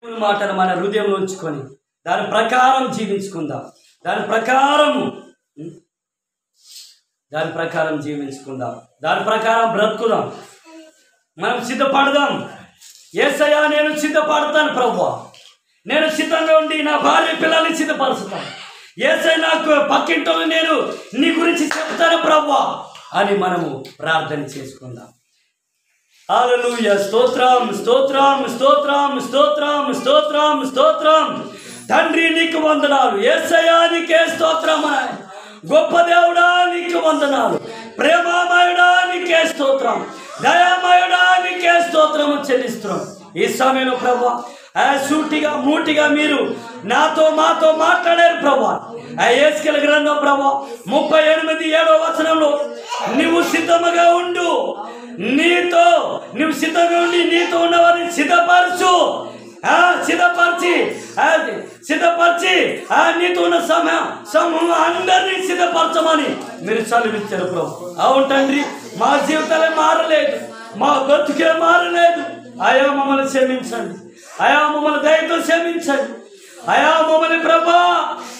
మాటను మన హృదయంలో ఉంచుకొని దాని ప్రకారం జీవించుకుందాం. దాని ప్రకారం జీవించుకుందాం. దాని ప్రకారం బ్రతుకుదాం. మనం సిద్ధపడదాం. యేసయ్యా నేను సిద్ధపడతాను ప్రభువా, నేను సిద్ధంగా ఉండి నా భార్య పిల్లల్ని సిద్ధపరుస్తాను. యేసయ్య నాకు పక్కింటో నేను నీ గురించి చెప్తాను ప్రభువా అని మనము ప్రార్థన చేసుకుందాం. హల్లెలూయా. స్తోత్రం స్తోత్రం స్తోత్రం స్తోత్రం స్తోత్రం స్తోత్రం. తండ్రి నీకు వందనాలు. యేసయ్యా నీకే స్తోత్రం. గొప్ప దేవుడా నీకు వందనాలు. ప్రేమమయుడా నీకే స్తోత్రం. దయామయుడా నీకే స్తోత్రము చెల్లిస్తున్నాం. ఈ సమయంలో ప్రభువా సూటిగా మూటిగా మీరు మాతో మాట్లాడారు ప్రభువా. యేస్కేలు గ్రంథం ప్రభువా 38:7 వచనంలో నువ్వు సిద్ధముగా ఉండు, నువ్వు సిద్ధంగా ఉండి నీతో ఉన్నవారిని సిద్ధపరిచి నీతో ఉన్న సమూహం అందరినీ సిద్ధపరచమని మీరు చదివించారు ప్రభు. అవును తండ్రి, మా జీవితాలే మారలేదు, మా బ్రతుకే మారలేదు. అయా మమ్మల్ని క్షమించండి. అయా మమ్మల్ని దయతో క్షమించండి. అయా మమ్మల్ని ప్రభా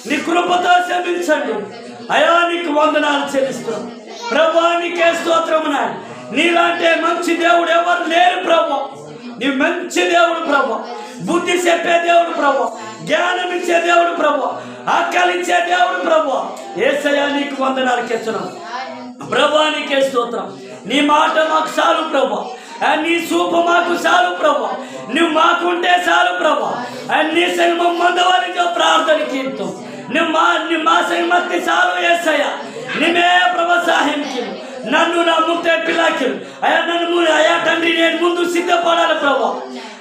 నీ కృపతో క్షమించండి. అయా నీకు వందనాలు చెల్లిస్తున్నాం ప్రభా. నీకే స్తోత్రమునా. నీలాంటి మంచి దేవుడు ఎవరు లేరు ప్రభు. నీ మంచి దేవుడు ప్రభు, బుద్ధి చెప్పే దేవుడు ప్రభు, జ్ఞానం ఇచ్చే దేవుడు ప్రభు, ఆకలించే దేవుడు ప్రభు. యేసయ్యా నీకు వందనాలు చెల్లిస్తున్నాం ప్రభా. నీకే స్తోత్రం. నీ మాట మాకు చాలు ప్రభు. నీ చూపు మాకు చాలు ప్రభు. నువ్వు మాకుంటే చాలు ప్రభు. నీ సంగమం మందవారితో ప్రార్థన కీర్తం. నువ్వు మా సంగమతి చాలు యేసయ్యా. నిమే ప్రభు సహాయం నన్ను నా ముట్టే పిల్లకి అయా తండ్రి నేను ముందు సిద్ధపడాలి ప్రభు.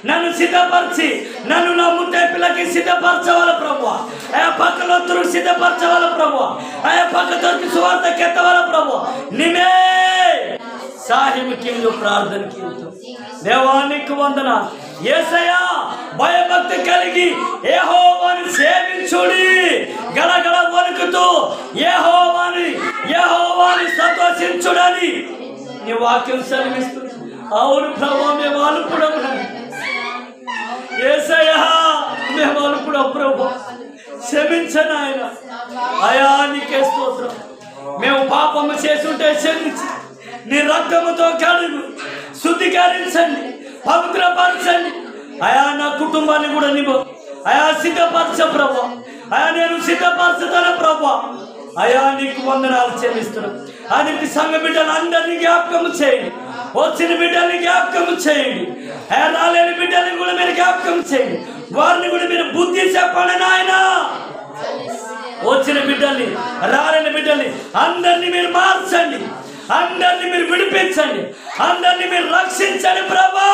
నన్ను సిద్ధపరిచి నన్ను నా ముట్టే పిల్లకి సిద్ధపరచవాలి ప్రభు. ఆయా పక్కలొత్తులు సిద్ధపరచవాలి ప్రభు. ఆయా పక్కతోకి సువార్త కెత్తవాలి ప్రభు. నిమే సాహిబ్ ప్రార్థన కీర్తం. దేవానికి వందనాలు. యేసయ్యా భయభక్తి కలిగి యెహోవాను సేవించుడి. గడగడ వణుకుతూ యెహోవాని సంతోషించుడని నీ వాక్యం సెలవిస్తుంది. అవును ప్రభు, మేము అల్పుడము. యేసయ్యా మేము అల్పుడం ప్రభు, క్షమించను ఆయన. అయా నీకే స్తోత్రం. మేము పాపము చేసుంటే క్షమించి నీ రక్తముతో కడుగు, శుద్ధీకరించండి, పవిత్రపరచండి. అయా నా కుటుంబాన్ని కూడా నివ్వు. అయా సిద్ధపరచ ప్రభు. అయా నేను సిద్ధపరచుతాను ప్రభు. అయా నీకు వందనాలు చెల్లిస్తున్నాను. ఆయనకి సంఘ బిడ్డలు అందరినీ జ్ఞాపకం చేయండి. వచ్చిన బిడ్డల్ని జ్ఞాపకం చేయండి. అయా రాలేని బిడ్డల్ని కూడా మీరు జ్ఞాపకం చేయండి. వారిని కూడా మీరు బుద్ధి చెప్పండి నాయన. వచ్చిన బిడ్డల్ని రాలేని బిడ్డల్ని అందరినీ మీరు మార్చండి. అందరినీ మీరు విడిపించండి. అందరినీ మీరు రక్షించండి ప్రభా.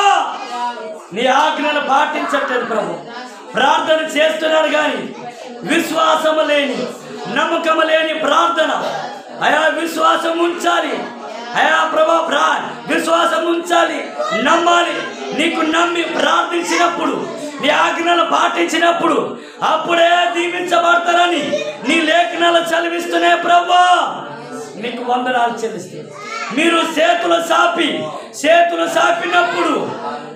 నీ ఆజ్ఞను పాటించట్లేదు ప్రభు. ప్రార్థన చేస్తున్నారు కానీ విశ్వాసము లేని, నమ్మకము లేని ప్రార్థన. అయా విశ్వాసం ఉంచాలి. అయా ప్రభా విశ్వాసం ఉంచాలి, నమ్మాలి. నీకు నమ్మి ప్రార్థించినప్పుడు, నీ ఆజ్ఞలు పాటించినప్పుడు అప్పుడే దీవించబడతారని నీ లేఖనాలు చదివిస్తున్నాయి ప్రభా. నీకు వందనాలు చెల్లిస్తే మీరు చేతులు సాపినప్పుడు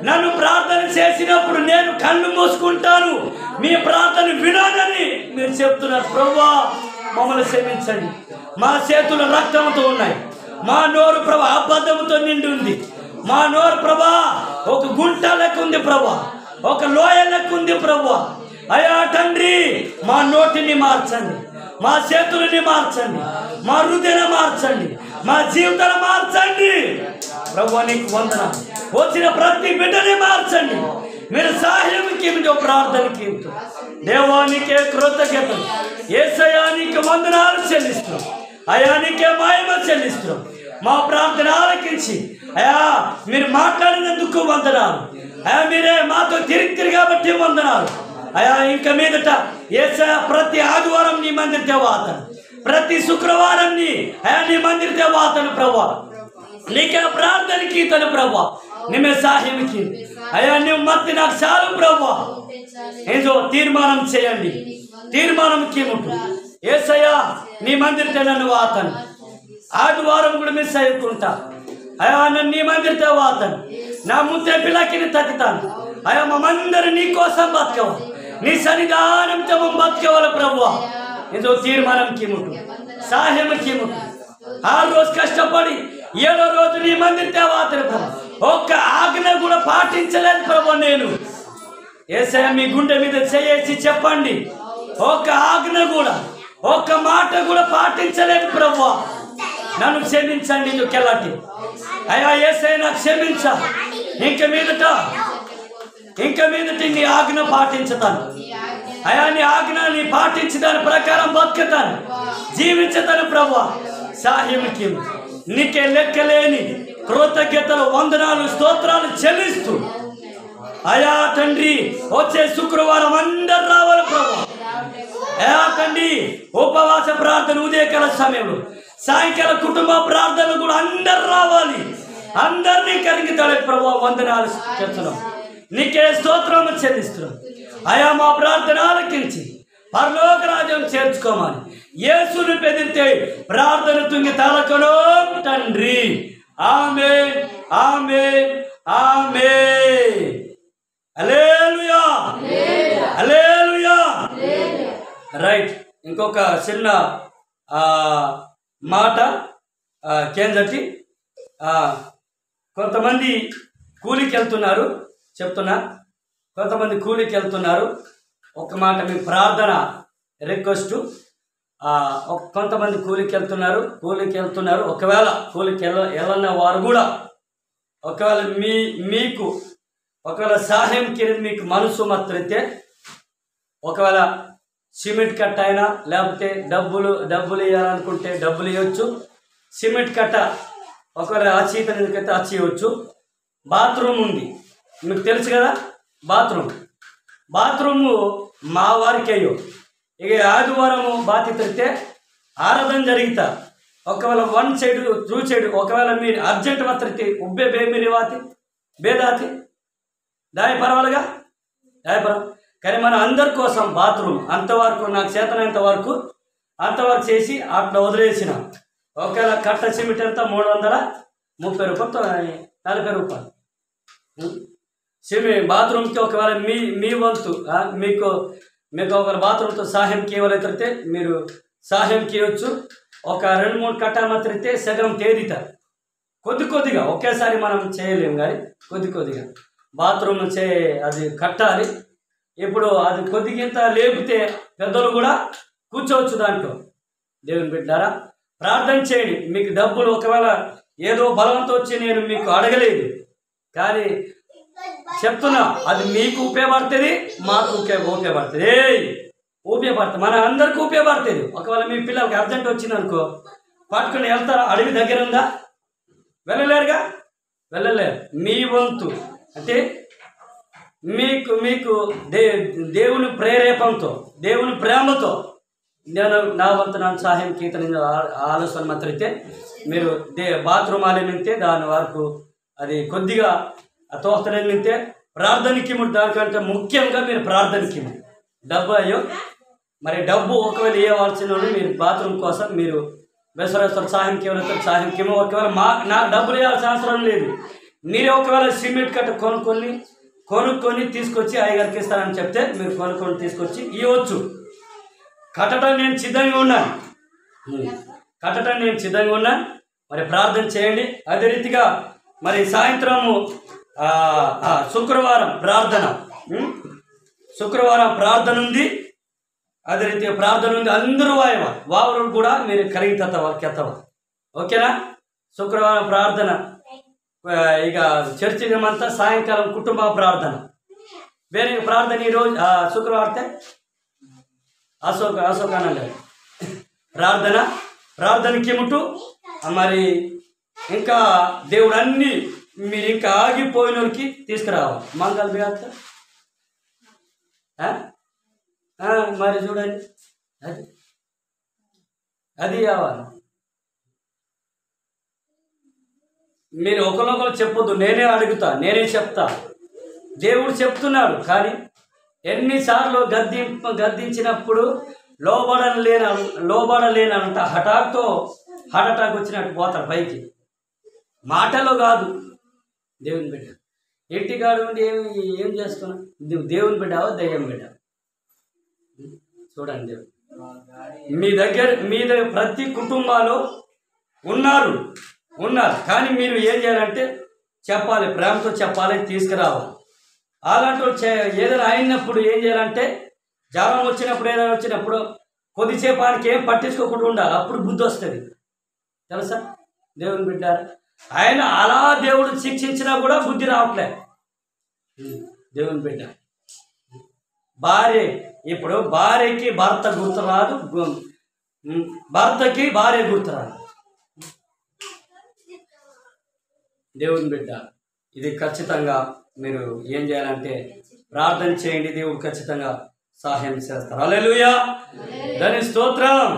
నన్ను ప్రార్థన చేసినప్పుడు నేను కళ్ళు మూసుకుంటాను, మీ ప్రార్థన వినాలని మీరు చెప్తున్నారు ప్రభువా. మమ్మల్ని క్షమించండి. మా చేతులు రక్తంతో ఉన్నాయి. మా నోరు ప్రభా అబద్ధంతో నిండి ఉంది. మా నోరు ప్రభా ఒక గుంట లెక్క ఉంది ప్రభా, ఒక లోయ లెక్క ఉంది ప్రభా. అయా తండ్రి మా నోటిని మార్చండి, మా చేతులని మార్చండి, మా హృదయాన్ని మార్చండి, మా జీవితాన్ని మార్చండి ప్రభువా. నీకు వందనాలు. వచ్చిన ప్రతి బిడ్డని మార్చండి. మీరు సహాయంకి ప్రార్థనకి దేవానికే కృతజ్ఞతలు. యేసయ్యా నీకు వందనాలు చెల్లిస్తున్నాం. అయా నీకే మహిమ చెల్లిస్తున్నాం. మా ప్రార్థన ఆలకించి అయా మీరు మాట్లాడినందుకు వందనాలు. అయా మీరే మాతో తిరిగి కాబట్టి వందనాలు. అయా ఇంకా మీదట యేసయ్యా ప్రతి ఆదివారం నీ మందిర దేవాతను, ప్రతి శుక్రవారం నీ మందిర దేవాతను ప్రభా. నీకే ప్రార్థనకి తను ప్రభా. నిమే సాహింకి అయా నువ్వు మత్తి నాకు చాలు ప్రభా. ఏదో తీర్మానం చేయండి. తీర్మానంకి యేసయ్యా నీ మందిర నన్ను వాతను. ఆదివారం కూడా మిస్ అయ్యుకుంటా. అయా నన్ను నీ మందిర వాతను. నా ముద్దే పిల్లకిని తగ్గుతాను. అయ్యా మమ్మందరూ నీ కోసం బతకవాలి, నీ సన్నిధానంతో బతకవాలి ప్రభువా. ఏదో తీర్మానంకి ముట్టు, సహాయంకి ముట్టు. 6 రోజు కష్టపడి 7వ రోజు నీ మందిర తేవాతరు ప్రభు. ఒక్క ఆజ్ఞ కూడా పాటించలేదు ప్రభు. నేను యేసయ్య మీ గుండె మీద చేసి చెప్పండి, ఒక్క ఆజ్ఞ కూడా, ఒక్క మాట కూడా పాటించలేదు ప్రభు. నన్ను క్షమించండి. ఎందుకెళ్ళటి అయ్యా యేసయ్య నాకు క్షమించా. ఇంక మీదట నీ ఆజ్ఞ పాటించుతాను అయ్యా. నీ ఆజ్ఞ నీ పాటించి దాని ప్రకారం బతుకుతాను, జీవించుతాను ప్రభు. సహాయంకి నీకే లెక్కలేని కృతజ్ఞతలు, వందనాలు, స్తోత్రాలు చెల్లిస్తూ అయా తండ్రి వచ్చే శుక్రవారం అందరు రావాలి ప్రభు. అయా తండ్రి ఉపవాస ప్రార్థన ఉదయకాల సమయంలో, సాయంకాల కుటుంబ ప్రార్థనలు కూడా అందరు రావాలి. అందరినీ కరిగితాడు ప్రభు. వందనాలు చెప్తున్నాం, నీకే స్తోత్రము చెల్లిస్తున్నాం అయా. మా ప్రార్థన ఆలకించి పరలోక రాజ్యం చేర్చుకోమని యేసుని బెదిరితే ప్రార్థన తుంగి తలకలో తండ్రి. ఆమేన్, ఆమేన్, ఆమేన్. హల్లెలూయా, హల్లెలూయా. రైట్. ఇంకొక చిన్న మాట కేంద్రటి. కొంతమంది కూలికి వెళ్తున్నారు, చెప్తున్నా. కొంతమంది కూలికి వెళ్తున్నారు. ఒక మాట మీ ప్రార్థన రిక్వెస్ట్. కొంతమంది కూలికి వెళ్తున్నారు. ఒకవేళ కూలికి వెళ్ళన్న వారు కూడా ఒకవేళ మీకు ఒకవేళ సహాయంకి మీకు మనసు మాత్రమైతే, ఒకవేళ సిమెంట్ కట్ట అయినా లేకపోతే డబ్బులు ఇవ్వాలనుకుంటే డబ్బులు ఇవ్వచ్చు. సిమెంట్ కట్ట ఒకవేళ అచీతనికైతే అచీయవచ్చు. బాత్రూమ్ ఉంది, మీకు తెలుసు కదా. బాత్రూము మా వారికి అయ్యో. ఇక ఆదివారము బాధ్యత ఆరాధన జరుగుతా. ఒకవేళ 1 సైడ్ 2 సైడ్ ఒకవేళ మీరు అర్జెంట్ మాత్రతే ఉబ్బే బేమిరివాతి బేదాతి దాయి పర్వాలుగా కానీ మన అందరి కోసం బాత్రూమ్ అంతవరకు నాకు చేతనంత వరకు అంతవరకు చేసి అట్లా వదిలేసిన. ఒకవేళ కట్ట సిమెంట్ అంతా 330 రూపాయలు 40 రూపాయలు. బాత్రూమ్కి ఒకవేళ మీ వంతు మీకు ఒకవేళ బాత్రూమ్తో సహాయంకి ఇవ్వలేకపోతే మీరు సహాయంకి ఇవ్వచ్చు. ఒక 2-3 కట్టాలు మాత్రమైతే సగం తేదీట కొద్దిగా ఒకేసారి మనం చేయలేము, కానీ కొద్దిగా బాత్రూమ్ అది కట్టాలి. ఇప్పుడు అది కొద్దిగింత లేపితే పెద్దలు కూడా కూర్చోవచ్చు దాంట్లో. దేవుని బిడ్డారా, ప్రార్థన చేయండి. మీకు డబ్బులు ఒకవేళ ఏదో బలవంతం వచ్చి నేను మీకు అడగలేదు, కానీ చెప్తున్నా అది మీకు ఉపయోగపడుతుంది, మాకు ఉపయోగపడుతుంది, మన అందరికీ ఉపయోగపడుతుంది. ఒకవేళ మీ పిల్లలకి అర్జెంట్ వచ్చింది అనుకో, పట్టుకుని వెళ్తారా? అడవి దగ్గర ఉందా? వెళ్ళలేరుగా, వెళ్ళలేరు. మీ వంతు అంటే మీకు దేవుని ప్రేరేపంతో, దేవుని ప్రేమతో నేను నా వంతు నా సహాయం కీర్తన ఆలోచన మాత్రమైతే మీరు బాత్రూమ్ ఆలయంతే దాని వరకు అది కొద్దిగా తోస్తనితే ప్రార్థనకి దానికంటే ముఖ్యంగా మీరు ప్రార్థనకి డబ్బు అయ్యో. మరి డబ్బు ఒకవేళ ఇవ్వాల్సిన వాళ్ళు మీరు బాత్రూమ్ కోసం మీరు బెసరేశ్వర సహాయంకి సహాయంకి ఒకవేళ నాకు డబ్బులు ఇవ్వాల్సిన అవసరం లేదు. మీరే ఒకవేళ సిమెంట్ కట్ట కొనుక్కొని తీసుకొచ్చి అయ్యగారికి ఇస్తానని చెప్తే మీరు కొనుక్కొని తీసుకొచ్చి ఇవ్వచ్చు. కట్టడం నేను సిద్ధంగా ఉన్నాను. మరి ప్రార్థన చేయండి. అదే రీతిగా మరి సాయంత్రము శుక్రవారం ప్రార్థన ఉంది. అదే రీతిగా ప్రార్థన ఉంది. అందరూ వారు కూడా మీరు కరిగితవ ఓకేనా? శుక్రవారం ప్రార్థన. ఇక చర్చి అంతా సాయంకాలం కుటుంబ ప్రార్థన. వేరే ప్రార్థన ఈరోజు శుక్రవారం అశోకానంద ప్రార్థనకి ముట్టు. మరి ఇంకా దేవుడు అన్ని మీరు ఇంకా ఆగిపోయిన వాళ్ళకి తీసుకురావాలి. మంగళ బిగాత మరి చూడండి, అది కావాలి. మీరు ఒకరినొకరు చెప్పొద్దు, నేనే అడుగుతా, నేనే చెప్తా. దేవుడు చెప్తున్నాడు, కానీ ఎన్నిసార్లు గద్దించినప్పుడు లోబడలేనంట హార్ట్ అటాక్ వచ్చినట్టు పోతారు పైకి. మాటలో కాదు దేవుని బిడ్డ. ఇంటికాడు ఉండి ఏం చేస్తున్నా? నువ్వు దేవుని బిడ్డావా దయ్యం బిడ్డ? చూడండి, మీ దగ్గర ప్రతి కుటుంబాలు ఉన్నారు కానీ మీరు ఏం చేయాలంటే చెప్పాలి, ప్రేమతో చెప్పాలి, తీసుకురావాలి. అలాంటి ఏదైనా అయినప్పుడు ఏం చేయాలంటే జ్వరం వచ్చినప్పుడు ఏదైనా వచ్చినప్పుడు కొద్దిసేపు ఆయనకి ఏం పట్టించుకోకుండా ఉండాలి. అప్పుడు బుద్ధి వస్తుంది. తెలుసా దేవుని బిడ్డ? ఆయన అలా దేవుడు శిక్షించినా కూడా బుద్ధి రావట్లే. దేవుని బిడ్డ ఇప్పుడు భార్యకి భర్త గుర్తురాదు, భర్తకి భార్య గుర్తురాదు. దేవుని బిడ్డ ఇది ఖచ్చితంగా మీరు ఏం చేయాలంటే ప్రార్థన చేయండి. దేవుడు ఖచ్చితంగా సహాయం చేస్తారు. హల్లెలూయా, దాని స్తోత్రం.